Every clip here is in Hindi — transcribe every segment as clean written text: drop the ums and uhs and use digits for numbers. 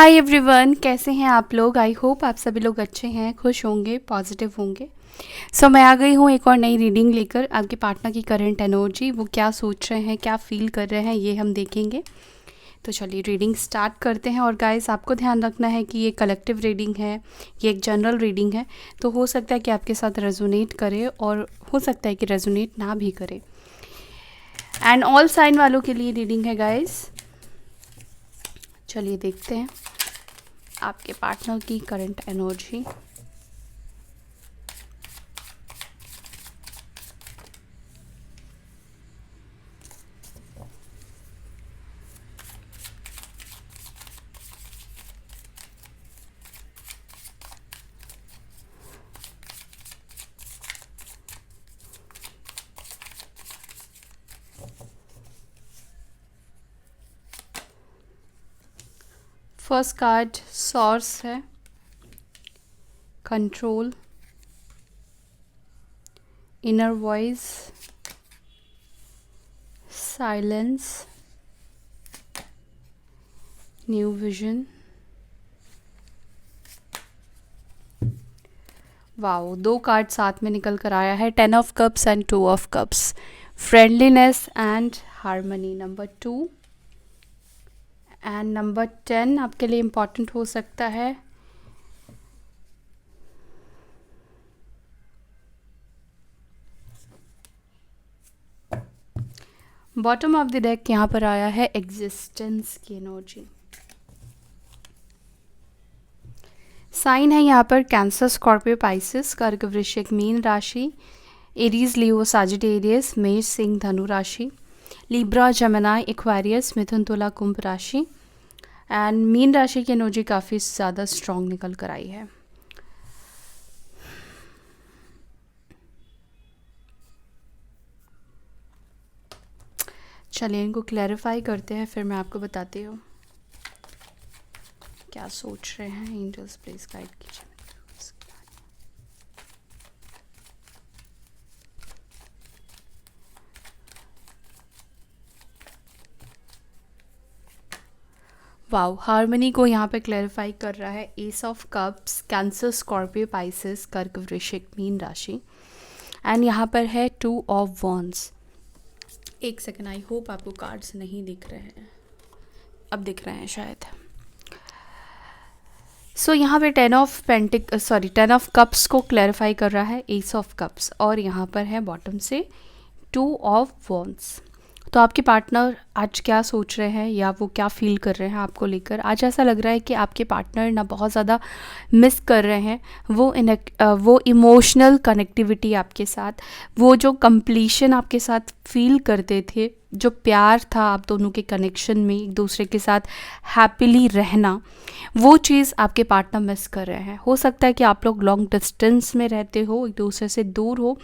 हाय एवरीवन, कैसे हैं आप लोग। आई होप आप सभी लोग अच्छे हैं, खुश होंगे, पॉजिटिव होंगे। मैं आ गई हूँ एक और नई रीडिंग लेकर। आपके पार्टनर की करंट एनर्जी, वो क्या सोच रहे हैं, क्या फील कर रहे हैं, ये हम देखेंगे। तो चलिए रीडिंग स्टार्ट करते हैं। और गाइस, आपको ध्यान रखना है कि ये कलेक्टिव रीडिंग है, ये एक जनरल रीडिंग है। तो हो सकता है कि आपके साथ रेजोनेट करे और हो सकता है कि रेजोनेट ना भी करे। एंड ऑल साइन वालों के लिए रीडिंग है गाइस। चलिए देखते हैं आपके पार्टनर की current energy. First card source है, control, inner voice, silence, new vision. Wow, दो कार्ड साथ में निकल कर आया है, 10 of cups and 2 of cups. Friendliness and harmony number 2 and number 10 आपके लिए इम्पॉर्टेंट हो सकता है। बॉटम ऑफ द डेक यहाँ पर आया है एग्जिस्टेंस की एनर्जी। साइन है यहाँ पर कैंसर, स्कॉर्पियो, पाइसिस, कर्क, वृश्चिक, मीन राशि, एरीज, लियो, साजिटेरियस, मेष, सिंह, धनु राशि, लिब्रा, जमिनी, एक्वेरियस, मिथुन, तुला, कुंभ राशि। एंड मीन राशि की एनर्जी काफ़ी ज़्यादा स्ट्रॉन्ग निकल कर आई है। चलिए इनको क्लैरिफाई करते हैं, फिर मैं आपको बताती हूँ क्या सोच रहे हैं। एंजल्स प्लीज गाइड कीजिए। वाओ, हार्मनी को यहाँ पे क्लैरिफाई कर रहा है S of cups, cancer, Scorpio, Pisces, कर्क, वृश्चिक, मीन राशि। एंड यहाँ पर है 2 ऑफ वॉन्ड्स। एक सेकंड, आई होप आपको कार्ड्स नहीं दिख रहे हैं, अब दिख रहे हैं शायद। यहाँ पे 10 ऑफ कप्स को क्लैरिफाई कर रहा है एस ऑफ कप्स, और यहाँ पर है बॉटम से 2 ऑफ वॉन्ड्स। तो आपके पार्टनर आज क्या सोच रहे हैं या वो क्या फील कर रहे हैं आपको लेकर। आज ऐसा लग रहा है कि आपके पार्टनर ना बहुत ज़्यादा मिस कर रहे हैं वो इमोशनल कनेक्टिविटी आपके साथ, वो जो कंप्लीशन आपके साथ फील करते थे, जो प्यार था आप दोनों के कनेक्शन में, एक दूसरे के साथ हैप्पीली रहना, वो चीज़ आपके पार्टनर मिस कर रहे हैं। हो सकता है कि आप लोग लॉन्ग डिस्टेंस में रहते हो, एक दूसरे से दूर हो,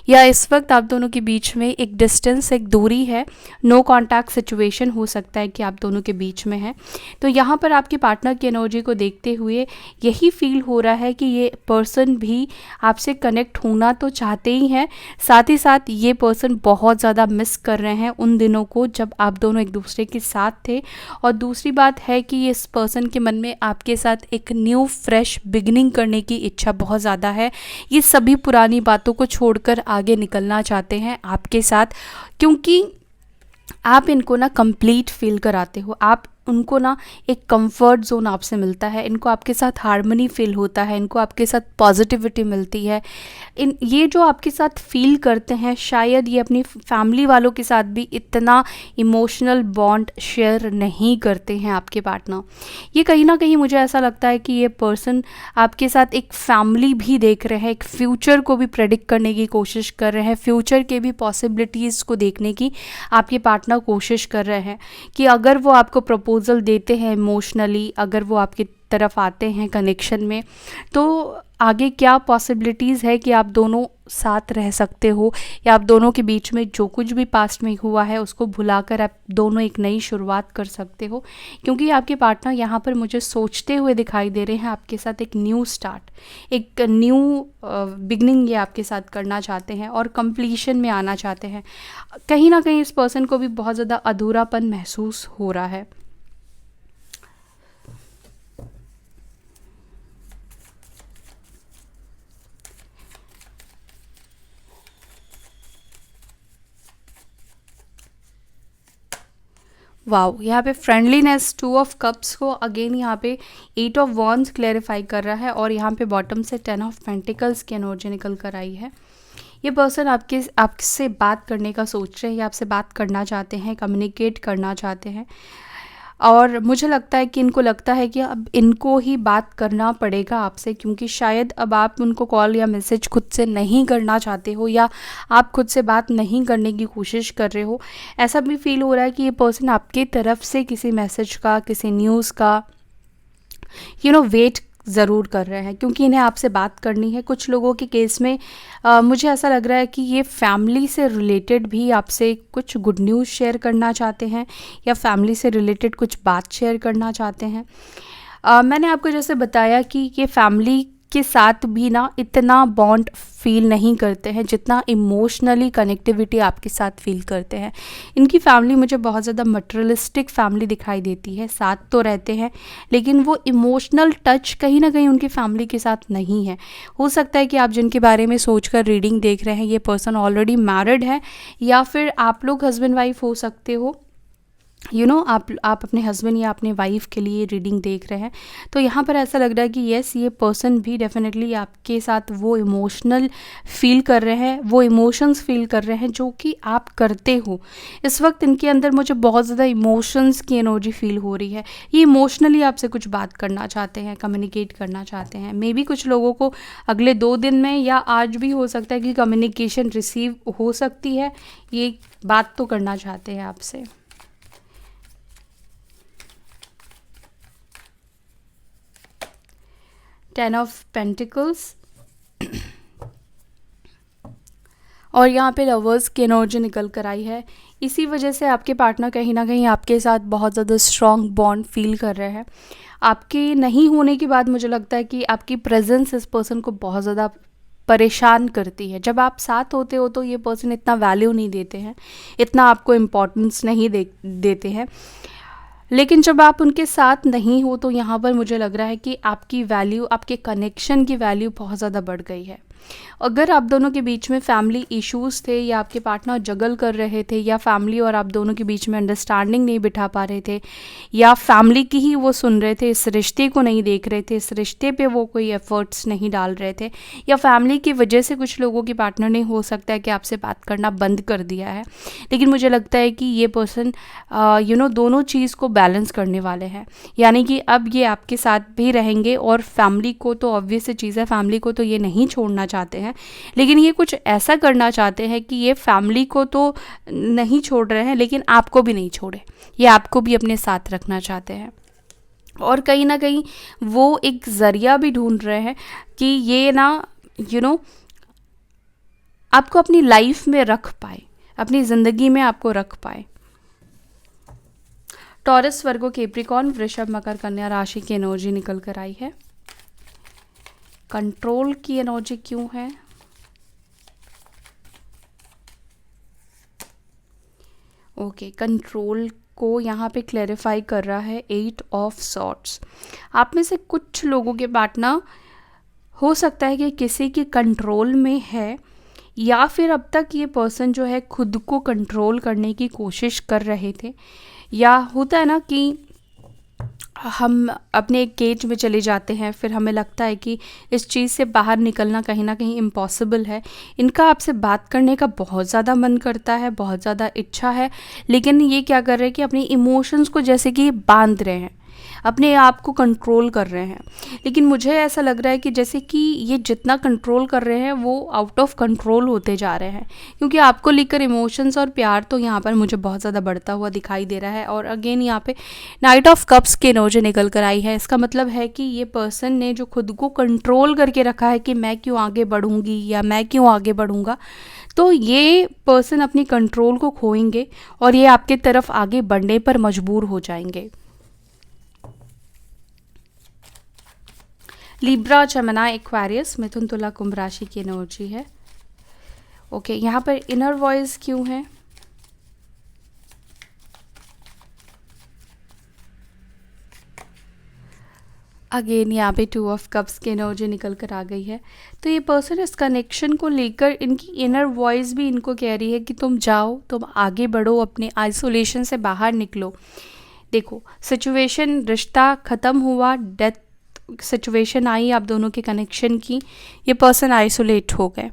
या इस वक्त आप दोनों के बीच में एक डिस्टेंस, एक दूरी है, नो कॉन्टैक्ट सिचुएशन हो सकता है कि आप दोनों के बीच में है। तो यहाँ पर आपके पार्टनर की एनर्जी को देखते हुए यही फील हो रहा है कि ये पर्सन भी आपसे कनेक्ट होना तो चाहते ही हैं, साथ ही साथ ये पर्सन बहुत ज़्यादा मिस कर रहे हैं उन दिनों को जब आप दोनों एक दूसरे के साथ थे। और दूसरी बात है कि इस पर्सन के मन में आपके साथ एक न्यू फ्रेश बिगिनिंग करने की इच्छा बहुत ज़्यादा है। ये सभी पुरानी बातों को छोड़कर आगे निकलना चाहते हैं आपके साथ, क्योंकि आप इनको ना कंप्लीट फील कराते हो, आप उनको ना एक कंफर्ट जोन आपसे मिलता है, इनको आपके साथ हार्मनी फील होता है, इनको आपके साथ पॉजिटिविटी मिलती है। ये जो आपके साथ फील करते हैं, शायद ये अपनी फैमिली वालों के साथ भी इतना इमोशनल बॉन्ड शेयर नहीं करते हैं आपके पार्टनर। ये कहीं ना कहीं मुझे ऐसा लगता है कि ये पर्सन आपके साथ एक फैमिली भी देख रहे हैं, एक फ्यूचर को भी प्रेडिक्ट करने की कोशिश कर रहे हैं, फ्यूचर के भी पॉसिबिलिटीज़ को देखने की आपके पार्टनर कोशिश कर रहे हैं कि अगर वो आपको प्रपोजल देते हैं इमोशनली, अगर वो आपकी तरफ आते हैं कनेक्शन में, तो आगे क्या पॉसिबिलिटीज़ है कि आप दोनों साथ रह सकते हो, या आप दोनों के बीच में जो कुछ भी पास्ट में हुआ है उसको भुलाकर आप दोनों एक नई शुरुआत कर सकते हो। क्योंकि आपके पार्टनर यहाँ पर मुझे सोचते हुए दिखाई दे रहे हैं आपके साथ एक न्यू स्टार्ट, एक न्यू बिगनिंग ये आपके साथ करना चाहते हैं और कंप्लीशन में आना चाहते हैं। कहीं ना कहीं इस पर्सन को भी बहुत ज़्यादा अधूरापन महसूस हो रहा है। वाओ, यहाँ पे फ्रेंडलीनेस, टू ऑफ कप्स को अगेन यहाँ पे एट ऑफ वॉन्ड्स क्लेरिफाई कर रहा है, और यहाँ पे बॉटम से 10 ऑफ पेंटिकल्स की एनर्जी निकल कर आई है। ये पर्सन आपसे बात करने का सोच रहे हैं, या आपसे बात करना चाहते हैं, कम्युनिकेट करना चाहते हैं, और मुझे लगता है कि इनको लगता है कि अब इनको ही बात करना पड़ेगा आपसे, क्योंकि शायद अब आप उनको कॉल या मैसेज खुद से नहीं करना चाहते हो, या आप खुद से बात नहीं करने की कोशिश कर रहे हो। ऐसा भी फील हो रहा है कि ये पर्सन आपकी तरफ से किसी मैसेज का, किसी न्यूज़ का वेट ज़रूर कर रहे हैं, क्योंकि इन्हें आपसे बात करनी है। कुछ लोगों के केस में मुझे ऐसा लग रहा है कि ये फैमिली से रिलेटेड भी आपसे कुछ गुड न्यूज़ शेयर करना चाहते हैं, या फैमिली से रिलेटेड कुछ बात शेयर करना चाहते हैं। मैंने आपको जैसे बताया कि ये फैमिली के साथ भी ना इतना बॉन्ड फील नहीं करते हैं जितना इमोशनली कनेक्टिविटी आपके साथ फील करते हैं। इनकी फैमिली मुझे बहुत ज़्यादा मटेरियलिस्टिक फैमिली दिखाई देती है। साथ तो रहते हैं, लेकिन वो इमोशनल टच कहीं ना कहीं उनकी फैमिली के साथ नहीं है। हो सकता है कि आप जिनके बारे में सोचकर रीडिंग देख रहे हैं, ये पर्सन ऑलरेडी मैरिड है, या फिर आप लोग हस्बैंड वाइफ हो सकते हो। आप अपने हस्बैंड या अपने वाइफ के लिए रीडिंग देख रहे हैं। तो यहाँ पर ऐसा लग रहा है कि येस, ये पर्सन भी डेफिनेटली आपके साथ वो इमोशनल फील कर रहे हैं, वो इमोशंस फील कर रहे हैं जो कि आप करते हो। इस वक्त इनके अंदर मुझे बहुत ज़्यादा इमोशंस की एनर्जी फील हो रही है। ये इमोशनली आपसे कुछ बात करना चाहते हैं, कम्युनिकेट करना चाहते हैं। मे बी कुछ लोगों को अगले 2 दिन में या आज भी हो सकता है कि कम्युनिकेशन रिसीव हो सकती है। ये बात तो करना चाहते हैं आपसे। टेन ऑफ पेंटिकल्स, और यहाँ पे लवर्स की एनर्जी निकल कर आई है। इसी वजह से आपके पार्टनर कहीं ना कहीं आपके साथ बहुत ज़्यादा स्ट्रॉन्ग बॉन्ड फील कर रहे हैं। आपके नहीं होने के बाद मुझे लगता है कि आपकी प्रेजेंस इस पर्सन को बहुत ज़्यादा परेशान करती है। जब आप साथ होते हो तो ये पर्सन इतना वैल्यू नहीं देते हैं, इतना आपको इम्पोर्टेंस नहीं देते हैं। लेकिन जब आप उनके साथ नहीं हो तो यहाँ पर मुझे लग रहा है कि आपकी वैल्यू, आपके कनेक्शन की वैल्यू बहुत ज़्यादा बढ़ गई है। अगर आप दोनों के बीच में फैमिली इश्यूज़ थे, या आपके पार्टनर जगल कर रहे थे, या फैमिली और आप दोनों के बीच में अंडरस्टैंडिंग नहीं बिठा पा रहे थे, या फैमिली की ही वो सुन रहे थे, इस रिश्ते को नहीं देख रहे थे, इस रिश्ते पे वो कोई एफर्ट्स नहीं डाल रहे थे, या फैमिली की वजह से कुछ लोगों के पार्टनर ने हो सकता है कि आपसे बात करना बंद कर दिया है। लेकिन मुझे लगता है कि ये पर्सन दोनों चीज़ को बैलेंस करने वाले हैं। यानी कि अब ये आपके साथ भी रहेंगे, और फैमिली को तो ऑब्वियस चीज़ है, फैमिली को तो ये नहीं छोड़ना चाहते हैं, लेकिन ये कुछ ऐसा करना चाहते हैं कि ये फैमिली को तो नहीं छोड़ रहे हैं, लेकिन आपको भी नहीं छोड़े। ये आपको भी अपने साथ रखना चाहते हैं, और कहीं ना कहीं वो एक ज़रिया भी ढूंढ रहे हैं कि ये ना आपको अपनी लाइफ में रख पाए, अपनी ज़िंदगी में आपको रख पाए। टॉरस, वर्गो, कैप्रिकॉर्न, वृषभ, मकर, कन्या राशि की एनर्जी निकल कर आई है। कंट्रोल की एनर्जी क्यों है? ओके, कंट्रोल को यहाँ पे क्लैरिफाई कर रहा है 8 ऑफ सॉर्ट्स। आप में से कुछ लोगों के पार्टनर हो सकता है कि किसी के कंट्रोल में है, या फिर अब तक ये पर्सन जो है खुद को कंट्रोल करने की कोशिश कर रहे थे। या होता है ना कि हम अपने एक केज में चले जाते हैं, फिर हमें लगता है कि इस चीज़ से बाहर निकलना कहीं ना कहीं इम्पॉसिबल है। इनका आपसे बात करने का बहुत ज़्यादा मन करता है, बहुत ज़्यादा इच्छा है, लेकिन ये क्या कर रहे हैं कि अपनी इमोशंस को जैसे कि बांध रहे हैं, अपने आप को कंट्रोल कर रहे हैं। लेकिन मुझे ऐसा लग रहा है कि जैसे कि ये जितना कंट्रोल कर रहे हैं वो आउट ऑफ कंट्रोल होते जा रहे हैं, क्योंकि आपको लेकर इमोशंस और प्यार तो यहाँ पर मुझे बहुत ज़्यादा बढ़ता हुआ दिखाई दे रहा है। और अगेन यहाँ पे नाइट ऑफ कप्स की एनर्जी निकल कर आई है। इसका मतलब है कि ये पर्सन ने जो खुद को कंट्रोल करके रखा है कि मैं क्यों आगे बढ़ूँगी या मैं क्यों आगे बढ़ूँगा, तो ये पर्सन अपनी कंट्रोल को खोएंगे और ये आपके तरफ आगे बढ़ने पर मजबूर हो जाएंगे। लिब्रा, जेमिनी, एक्वेरियस, मिथुन, तुला, कुंभ राशि की एनर्जी है। ओके, यहाँ पर इनर वॉइस क्यों है? अगेन यहाँ पे 2 ऑफ कप्स की एनर्जी निकल कर आ गई है। तो ये पर्सन इस कनेक्शन को लेकर, इनकी इनर वॉइस भी इनको कह रही है कि तुम जाओ, तुम आगे बढ़ो, अपने आइसोलेशन से बाहर निकलो। देखो, सिचुएशन, रिश्ता ख़त्म हुआ, डेथ सिचुएशन आई आप दोनों के कनेक्शन की, ये पर्सन आइसोलेट हो गए।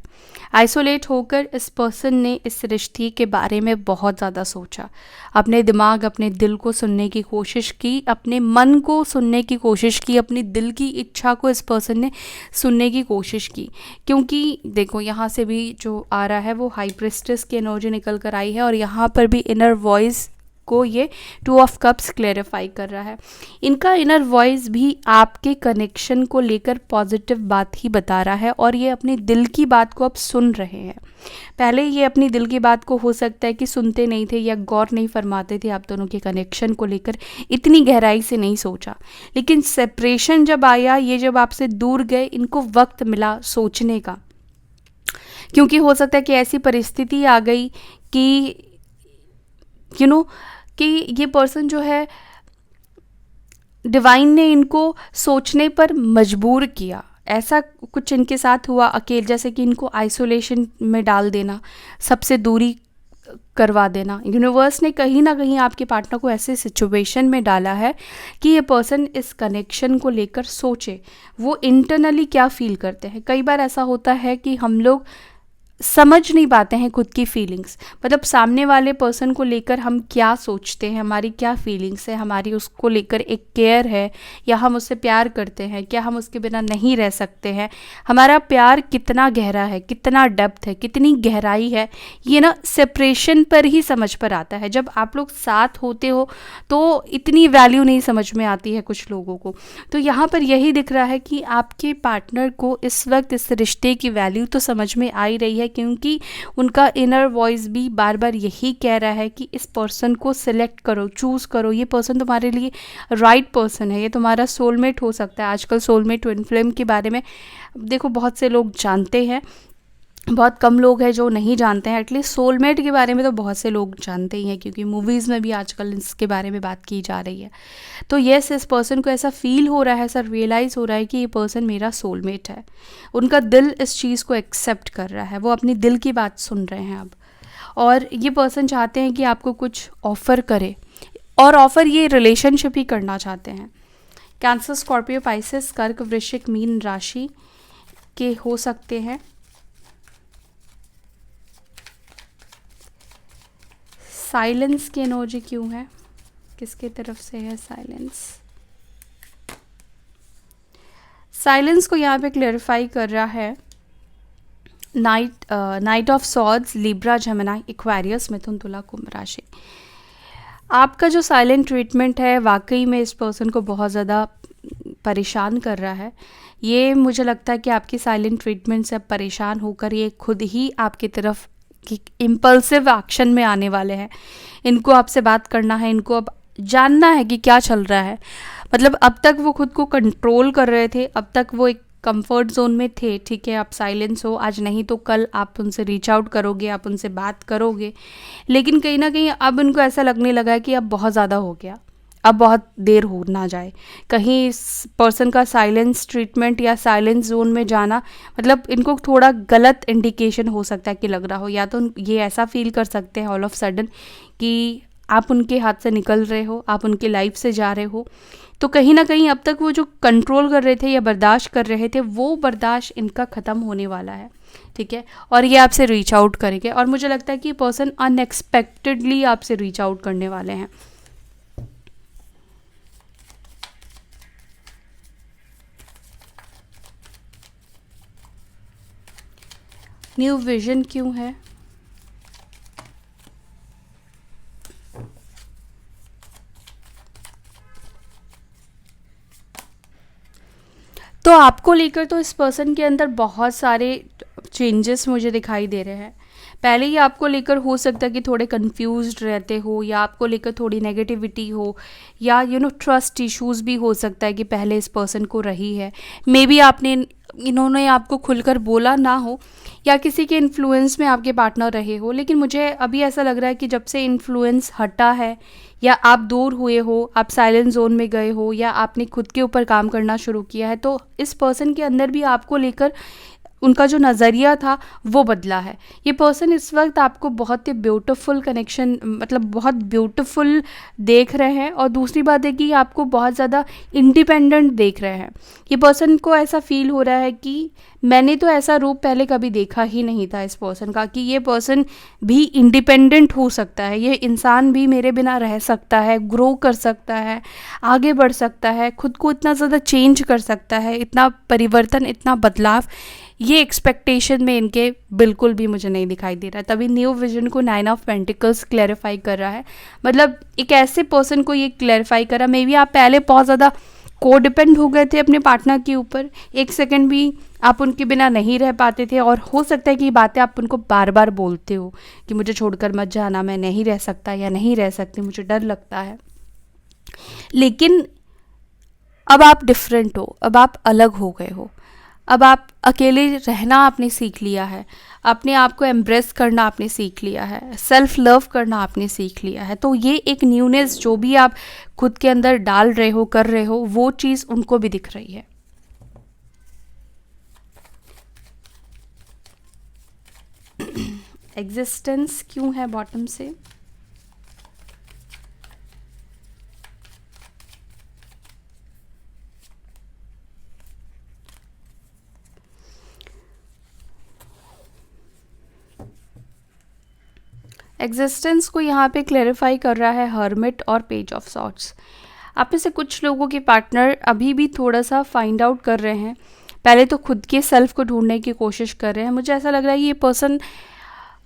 आइसोलेट होकर इस पर्सन ने इस रिश्ते के बारे में बहुत ज़्यादा सोचा, अपने दिमाग, अपने दिल को सुनने की कोशिश की, अपने मन को सुनने की कोशिश की, अपनी दिल की इच्छा को इस पर्सन ने सुनने की कोशिश की। क्योंकि देखो, यहाँ से भी जो आ रहा है वो हाई प्रिस्टेस की एनर्जी निकल कर आई है, और यहाँ पर भी इनर वॉइस को ये 2 ऑफ कप्स क्लेरिफाई कर रहा है। इनका इनर वॉइस भी आपके कनेक्शन को लेकर पॉजिटिव बात ही बता रहा है, और ये अपनी दिल की बात को अब सुन रहे हैं। पहले ये अपनी दिल की बात को हो सकता है कि सुनते नहीं थे या गौर नहीं फरमाते थे, आप दोनों के कनेक्शन को लेकर इतनी गहराई से नहीं सोचा। लेकिन सेपरेशन जब आया, ये जब आपसे दूर गए, इनको वक्त मिला सोचने का। क्योंकि हो सकता है कि ऐसी परिस्थिति आ गई कि कि ये पर्सन जो है, डिवाइन ने इनको सोचने पर मजबूर किया। ऐसा कुछ इनके साथ हुआ अकेले, जैसे कि इनको आइसोलेशन में डाल देना, सबसे दूरी करवा देना। यूनिवर्स ने कहीं ना कहीं आपके पार्टनर को ऐसे सिचुएशन में डाला है कि ये पर्सन इस कनेक्शन को लेकर सोचे, वो इंटरनली क्या फील करते हैं। कई बार ऐसा होता है कि हम लोग समझ नहीं पाते हैं खुद की फीलिंग्स, मतलब सामने वाले पर्सन को लेकर हम क्या सोचते हैं, हमारी क्या फीलिंग्स है, हमारी उसको लेकर एक केयर है, या हम उससे प्यार करते हैं, क्या हम उसके बिना नहीं रह सकते हैं, हमारा प्यार कितना गहरा है, कितना डेप्थ है, कितनी गहराई है, ये ना सेपरेशन पर ही समझ पर आता है। जब आप लोग साथ होते हो तो इतनी वैल्यू नहीं समझ में आती है कुछ लोगों को। तो यहाँ पर यही दिख रहा है कि आपके पार्टनर को इस वक्त इस रिश्ते की वैल्यू तो समझ में आ ही रही है, क्योंकि उनका इनर वॉइस भी बार बार यही कह रहा है कि इस पर्सन को सिलेक्ट करो, चूज़ करो, ये पर्सन तुम्हारे लिए राइट पर्सन है, ये तुम्हारा सोलमेट हो सकता है। आजकल सोलमेट ट्विन फ्लेम के बारे में देखो बहुत से लोग जानते हैं, बहुत कम लोग हैं जो नहीं जानते हैं। एटलीस्ट सोलमेट के बारे में तो बहुत से लोग जानते ही हैं, क्योंकि मूवीज़ में भी आजकल इसके बारे में बात की जा रही है। तो यस, इस पर्सन को ऐसा फील हो रहा है, ऐसा रियलाइज़ हो रहा है कि ये पर्सन मेरा सोलमेट है। उनका दिल इस चीज़ को एक्सेप्ट कर रहा है, वो अपनी दिल की बात सुन रहे हैं अब। और ये पर्सन चाहते हैं कि आपको कुछ ऑफ़र करे, और ऑफ़र ये रिलेशनशिप ही करना चाहते हैं। कैंसर, स्कॉर्पियो, पाइसेस, कर्क, वृश्चिक, मीन राशि के हो सकते हैं। साइलेंस की एनर्जी क्यों है, किसके तरफ से है साइलेंस? साइलेंस को यहाँ पे क्लेरिफाई कर रहा है knight of swords, Libra, Gemini, Aquarius, मिथुन, तुला, कुंभ राशि। आपका जो साइलेंट ट्रीटमेंट है वाकई में इस पर्सन को बहुत ज़्यादा परेशान कर रहा है। ये मुझे लगता है कि आपकी साइलेंट ट्रीटमेंट से अब परेशान होकर ये खुद ही आपकी तरफ इम्पल्सिव एक्शन में आने वाले हैं। इनको आपसे बात करना है, इनको अब जानना है कि क्या चल रहा है। मतलब अब तक वो खुद को कंट्रोल कर रहे थे, अब तक वो एक कंफर्ट जोन में थे। ठीक है, आप साइलेंस हो, आज नहीं तो कल आप उनसे रीच आउट करोगे, आप उनसे बात करोगे, लेकिन कहीं ना कहीं अब उनको ऐसा लगने लगा है कि अब बहुत ज़्यादा हो गया, अब बहुत देर हो ना जाए। कहीं इस पर्सन का साइलेंस ट्रीटमेंट या साइलेंस जोन में जाना मतलब इनको थोड़ा गलत इंडिकेशन हो सकता है कि लग रहा हो, या तो ये ऐसा फील कर सकते हैं ऑल ऑफ सडन कि आप उनके हाथ से निकल रहे हो, आप उनके लाइफ से जा रहे हो। तो कहीं ना कहीं अब तक वो जो कंट्रोल कर रहे थे या बर्दाश्त कर रहे थे, वो बर्दाश्त इनका ख़त्म होने वाला है। ठीक है, और ये आपसे रीच आउट करेंगे, और मुझे लगता है कि पर्सन अनएक्सपेक्टेडली आपसे रीच आउट करने वाले हैं। न्यू विजन क्यों है? तो आपको लेकर तो इस पर्सन के अंदर बहुत सारे चेंजेस मुझे दिखाई दे रहे हैं। पहले ही आपको लेकर हो सकता है कि थोड़े कंफ्यूज्ड रहते हो, या आपको लेकर थोड़ी नेगेटिविटी हो, या ट्रस्ट इश्यूज भी हो सकता है कि पहले इस पर्सन को रही है। मे बी इन्होंने आपको खुलकर बोला ना हो, या किसी के इन्फ्लुएंस में आपके पार्टनर रहे हो। लेकिन मुझे अभी ऐसा लग रहा है कि जब से इन्फ्लुएंस हटा है या आप दूर हुए हो, आप साइलेंट जोन में गए हो, या आपने खुद के ऊपर काम करना शुरू किया है, तो इस पर्सन के अंदर भी आपको लेकर उनका जो नज़रिया था वो बदला है। ये पर्सन इस वक्त आपको बहुत ही ब्यूटीफुल कनेक्शन, मतलब बहुत ब्यूटीफुल देख रहे हैं, और दूसरी बात है कि आपको बहुत ज़्यादा इंडिपेंडेंट देख रहे हैं। ये पर्सन को ऐसा फील हो रहा है कि मैंने तो ऐसा रूप पहले कभी देखा ही नहीं था इस पर्सन का, कि ये पर्सन भी इंडिपेंडेंट हो सकता है, ये इंसान भी मेरे बिना रह सकता है, ग्रो कर सकता है, आगे बढ़ सकता है, खुद को इतना ज़्यादा चेंज कर सकता है, इतना परिवर्तन, इतना बदलाव, ये एक्सपेक्टेशन में इनके बिल्कुल भी मुझे नहीं दिखाई दे रहा। तभी न्यू विजन को 9 ऑफ पेंटिकल्स क्लैरिफाई कर रहा है। मतलब एक ऐसे पर्सन को ये क्लैरिफाई कर रहा, मे बी आप पहले बहुत ज़्यादा को डिपेंड हो गए थे अपने पार्टनर के ऊपर, एक सेकंड भी आप उनके बिना नहीं रह पाते थे, और हो सकता है कि ये बातें आप उनको बार बार बोलते हो कि मुझे छोड़कर मत जाना, मैं नहीं रह सकता या नहीं रह सकती, मुझे डर लगता है। लेकिन अब आप डिफरेंट हो, अब आप अलग हो गए हो, अब आप अकेले रहना आपने सीख लिया है, अपने आप को एम्ब्रेस करना आपने सीख लिया है, सेल्फ लव करना आपने सीख लिया है। तो ये एक न्यूनेस जो भी आप खुद के अंदर डाल रहे हो, कर रहे हो, वो चीज़ उनको भी दिख रही है। एग्जिस्टेंस क्यों है बॉटम से? एग्जिस्टेंस को यहाँ पे क्लैरिफाई कर रहा है हर्मिट और पेज ऑफ सॉर्ट्स। आप में से कुछ लोगों के पार्टनर अभी भी थोड़ा सा फाइंड आउट कर रहे हैं, पहले तो खुद के सेल्फ को ढूंढने की कोशिश कर रहे हैं। मुझे ऐसा लग रहा है ये पर्सन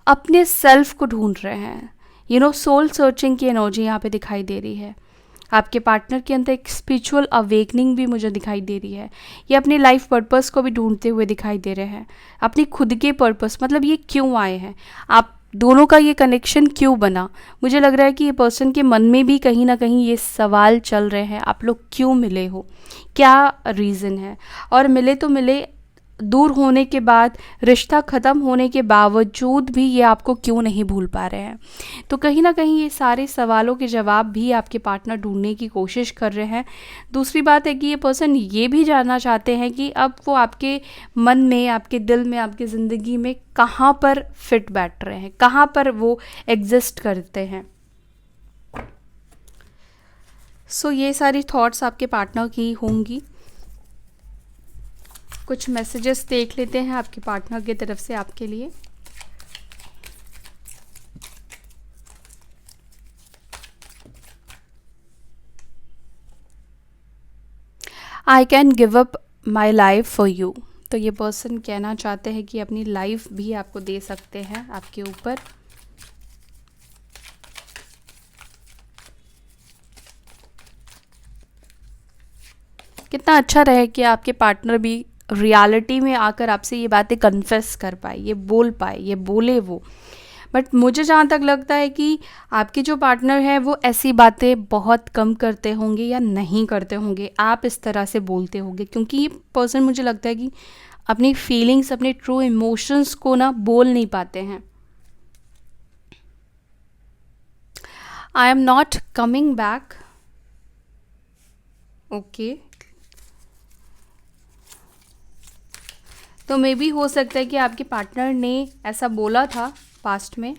अपने सेल्फ को ढूंढ रहे हैं, सोल सर्चिंग की एनर्जी यहाँ पे दिखाई दे रही है। आपके पार्टनर के अंदर एक स्पिरिचुअल अवेकनिंग भी मुझे दिखाई दे रही है। ये अपनी लाइफ पर्पस को भी ढूंढते हुए दिखाई दे रहे हैं, अपनी खुद के पर्पस, मतलब ये क्यों आए हैं, आप दोनों का ये कनेक्शन क्यों बना। मुझे लग रहा है कि ये पर्सन के मन में भी कहीं ना कहीं ये सवाल चल रहे हैं, आप लोग क्यों मिले हो, क्या रीज़न है, और मिले तो मिले, दूर होने के बाद, रिश्ता ख़त्म होने के बावजूद भी ये आपको क्यों नहीं भूल पा रहे हैं। तो कहीं ना कहीं ये सारे सवालों के जवाब भी आपके पार्टनर ढूंढने की कोशिश कर रहे हैं। दूसरी बात है कि ये पर्सन ये भी जानना चाहते हैं कि अब वो आपके मन में, आपके दिल में, आपकी ज़िंदगी में कहाँ पर फिट बैठ रहे हैं, कहाँ पर वो एग्जिस्ट करते हैं। सो ये सारी थॉट्स आपके पार्टनर की होंगी। कुछ मैसेजेस देख लेते हैं आपके पार्टनर की तरफ से आपके लिए। I can give up my life for you. तो ये पर्सन कहना चाहते हैं कि अपनी लाइफ भी आपको दे सकते हैं आपके ऊपर। कितना अच्छा रहे कि आपके पार्टनर भी रियलिटी में आकर आपसे ये बातें कन्फेस कर पाए, ये बोल पाए, ये बोले वो। बट मुझे जहाँ तक लगता है कि आपके जो पार्टनर हैं वो ऐसी बातें बहुत कम करते होंगे या नहीं करते होंगे, आप इस तरह से बोलते होंगे, क्योंकि ये पर्सन मुझे लगता है कि अपनी फीलिंग्स, अपने ट्रू इमोशंस को ना बोल नहीं पाते हैं। I am not coming back. Okay, तो मे बी हो सकता है कि आपके पार्टनर ने ऐसा बोला था पास्ट में।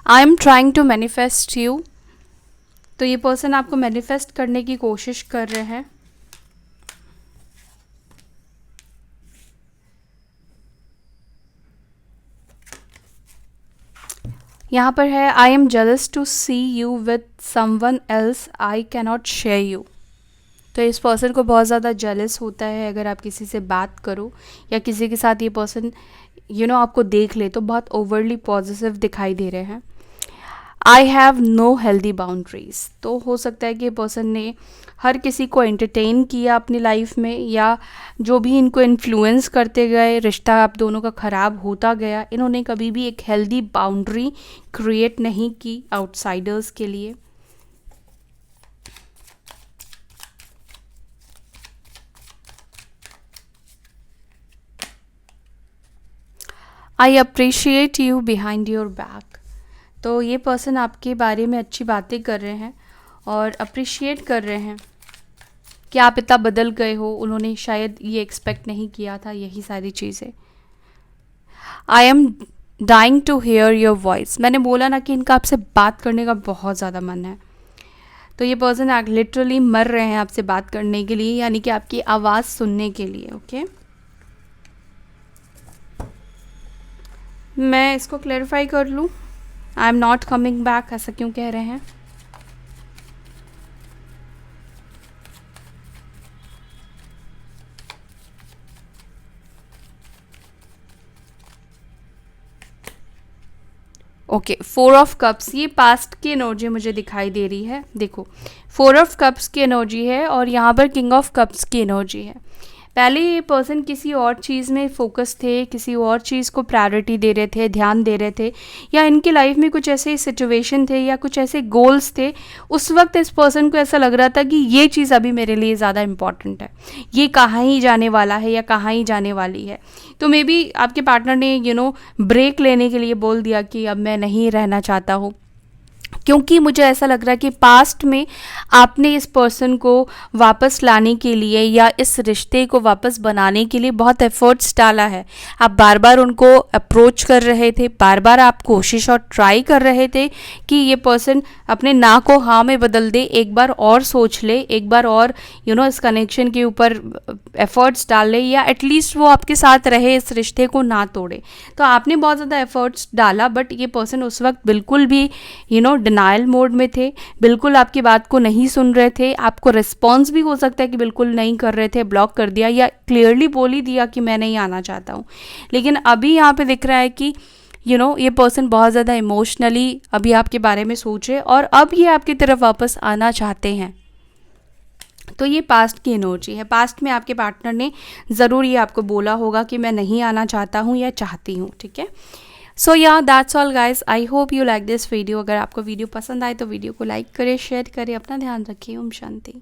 I am trying to manifest you. तो ये पर्सन आपको मैनिफेस्ट करने की कोशिश कर रहे हैं। यहाँ पर है I am jealous to see you with someone else, I cannot share you. तो इस पर्सन को बहुत ज़्यादा जेलस होता है अगर आप किसी से बात करो या किसी के साथ ये पर्सन आपको देख ले तो बहुत ओवरली पॉजिटिव दिखाई दे रहे हैं। I have no healthy boundaries. तो हो सकता है कि ये पर्सन ने हर किसी को एंटरटेन किया अपनी लाइफ में, या जो भी इनको इन्फ्लुएंस करते गए, रिश्ता आप दोनों का ख़राब होता गया, इन्होंने कभी भी एक हेल्दी बाउंड्री क्रिएट नहीं की आउटसाइडर्स के लिए। I appreciate you behind your back. तो ये पर्सन आपके बारे में अच्छी बातें कर रहे हैं और अप्रिशिएट कर रहे हैं कि आप इतना बदल गए हो। उन्होंने शायद ये एक्सपेक्ट नहीं किया था, यही सारी चीज़ें। I am dying to hear your voice. मैंने बोला ना कि इनका आपसे बात करने का बहुत ज़्यादा मन है। तो ये पर्सन लिटरली मर रहे हैं आपसे बात करने के लिए, यानी कि आपकी आवाज़ सुनने के लिए। ओके, मैं इसको क्लैरिफाई कर लूँ। I am not coming back, ऐसा क्यों कह रहे हैं? ओके, 4 ऑफ कप्स, ये पास्ट की एनर्जी मुझे दिखाई दे रही है। देखो, 4 ऑफ कप्स की एनर्जी है और यहाँ पर किंग ऑफ कप्स की एनर्जी है। पहले ये पर्सन किसी और चीज़ में फोकस थे, किसी और चीज़ को प्रायोरिटी दे रहे थे, ध्यान दे रहे थे, या इनकी लाइफ में कुछ ऐसे सिचुएशन थे या कुछ ऐसे गोल्स थे। उस वक्त इस पर्सन को ऐसा लग रहा था कि ये चीज़ अभी मेरे लिए ज़्यादा इम्पॉर्टेंट है, ये कहाँ ही जाने वाला है या कहाँ ही जाने वाली है। तो मे बी आपके पार्टनर ने ब्रेक लेने के लिए बोल दिया कि अब मैं नहीं रहना चाहता हूँ, क्योंकि मुझे ऐसा लग रहा है कि पास्ट में आपने इस पर्सन को वापस लाने के लिए या इस रिश्ते को वापस बनाने के लिए बहुत एफर्ट्स डाला है। आप बार बार उनको अप्रोच कर रहे थे, बार बार आप कोशिश और ट्राई कर रहे थे कि ये पर्सन अपने ना को हाँ में बदल दे, एक बार और सोच ले, एक बार और इस कनेक्शन के ऊपर एफर्ट्स डाल ले, या एटलीस्ट वो आपके साथ रहे, इस रिश्ते को ना तोड़े। तो आपने बहुत ज़्यादा एफर्ट्स डाला, बट ये पर्सन उस वक्त बिल्कुल भी डिनाइल मोड में थे, बिल्कुल आपकी बात को नहीं सुन रहे थे। आपको रिस्पॉन्स भी हो सकता है कि बिल्कुल नहीं कर रहे थे, ब्लॉक कर दिया या क्लियरली बोल ही दिया कि मैं नहीं आना चाहता हूँ। लेकिन अभी यहाँ पे दिख रहा है कि ये पर्सन बहुत ज़्यादा इमोशनली अभी आपके बारे में सोचे और अब ये आपकी तरफ वापस आना चाहते हैं। तो ये पास्ट की एनर्जी है। पास्ट में आपके पार्टनर ने ज़रूर ये आपको बोला होगा कि मैं नहीं आना चाहता हूँ या चाहती हूँ। ठीक है, सो या that's all guys. I hope you like this video. अगर आपको वीडियो पसंद आए तो वीडियो को लाइक करें, शेयर करें। अपना ध्यान रखिए। ओम शांति।